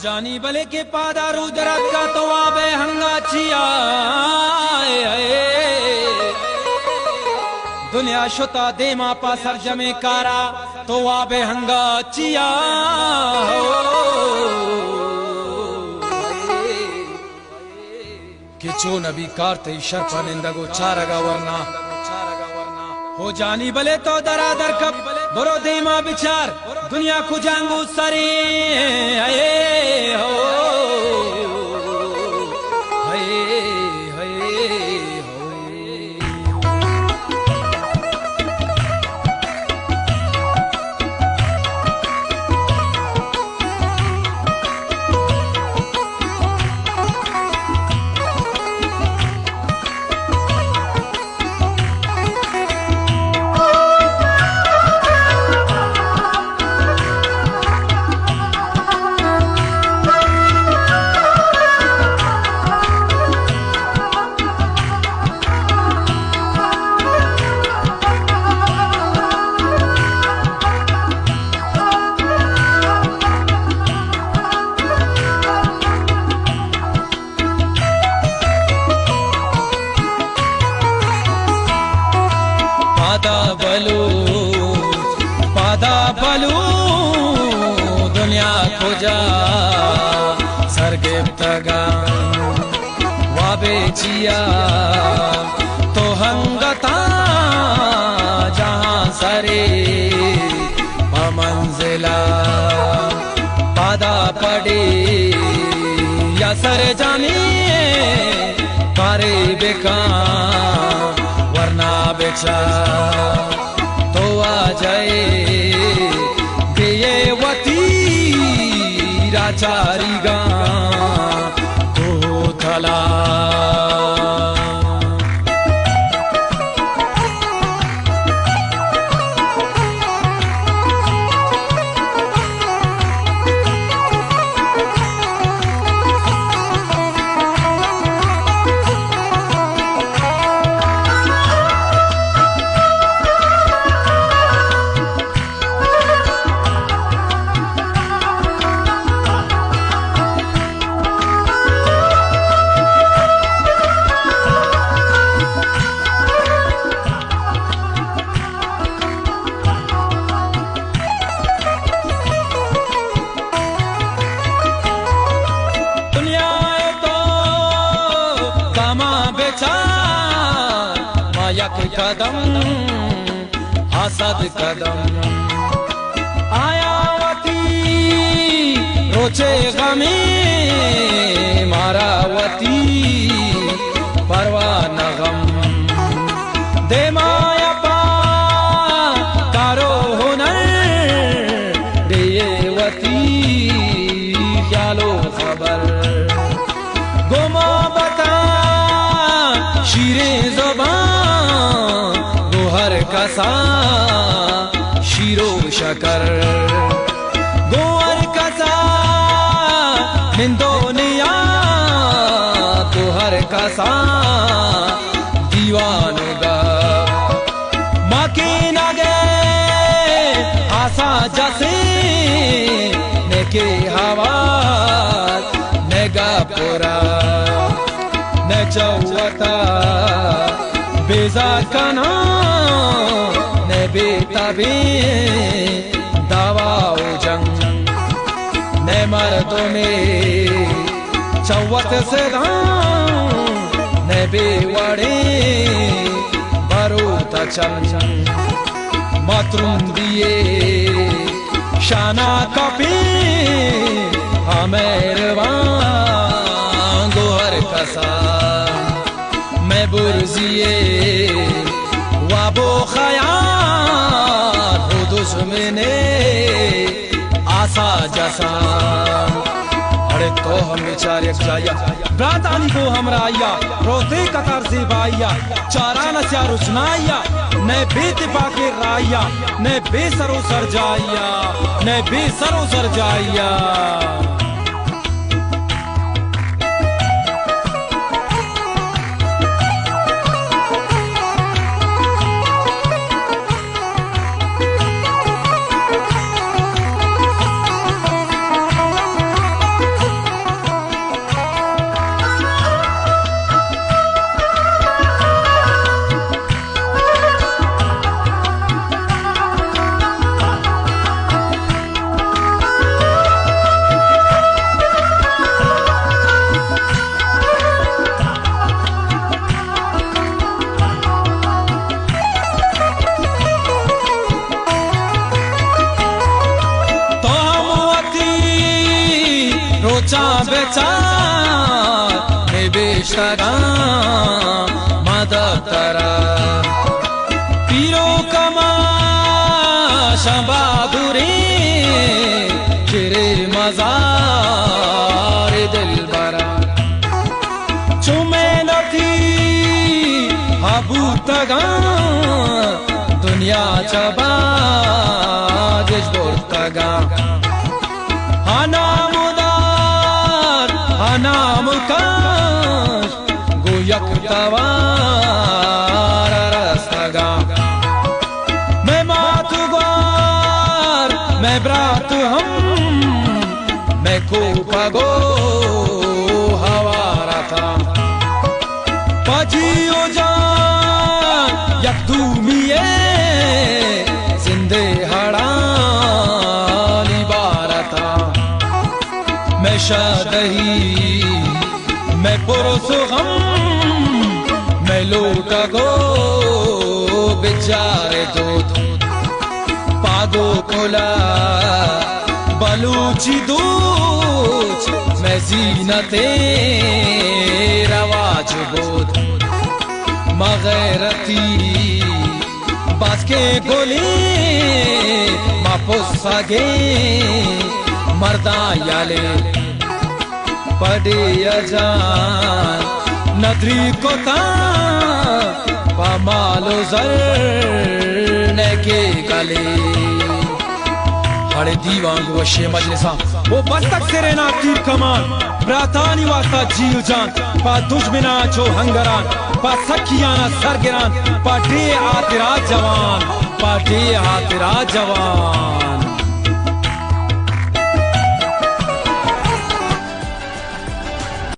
जानी भले के पादारू दरद का तो आबे हंगा चिया दुनिया शुता दे मा पासर जमे कारा तो आबे हंगा चिया किचो नबी कारते शर्फा निंदगो चारगा वरना हो जानी भले तो दरादर कब बरो देमा बिचार दुनिया को जांगू सरी हो पादा बलू दुनिया खोजा सरगिफ्तगा वाबे चिया तो हंगता जहां सरे मंजिला पादा पड़े या सर जानी कारे बेका वरना बेचा तो आ जाए ये वती राचारी गा तो थला कदम आसद कदम आयावती रोचे गमी मारावती परवा नगम दे माया पा कारो हुनर देवती ख्यालो खबर गुमा बता शीरे ज़बान कसा शीरो शकर गोवर कसा निंदोनिया तो हर कसा दीवानुगा माके नगे आसा जसे नेके हवा नेगा पुरा ने चौवता बेजा कना ने बेताबी दावाओ जंग ने मर्दों में चौवत से ने बेवड़े बरूता चंग मातृम दिए शाना कपी हमेरवा गोहर कसा मैं बुर्जिए वाबो खयाल हो दुश्मने आसा जसा अरे तो हम बेचारे जाया ब्रातानी को हमरा आया रोते कतार से बाया चारा न स्या रुचनाया ने बेतिपा के राया ने बेसरो सर जाया ने बेसरो सर जाया लोचा बेचार में बेशगा मदद तरा पीरो कमा शबादुरे चिरे मजार दिल बरा चुमे नथी हाबू तगा दुनिया चबा जजबोर तगा नाम काश गोयक तवार रस्तगा मैं मातु ग्वार मैं ब्रातु हम मैं को पगो हवारा था पजियो जान यक दूमिए जिंदे हड़ानी बारता मैं शादही मैं पुरुषो गम मैं लोटा गो बेचारे दूध पागो कोला बलूची दूच मैं जीनते रवाज बोध मगैरती बास के गोली मापुसागे मर्दा याले पड़े अजान नदरी कोता पामालो जर के गले हड़े दीवांग वशे मजलिसा वो बस्तक से रेना तीर कमान ब्रातानी वास्ता जीव जान पा दुश्मना चो हंगरान पा सखियाना सरगिरान पा डे आतिरा जवान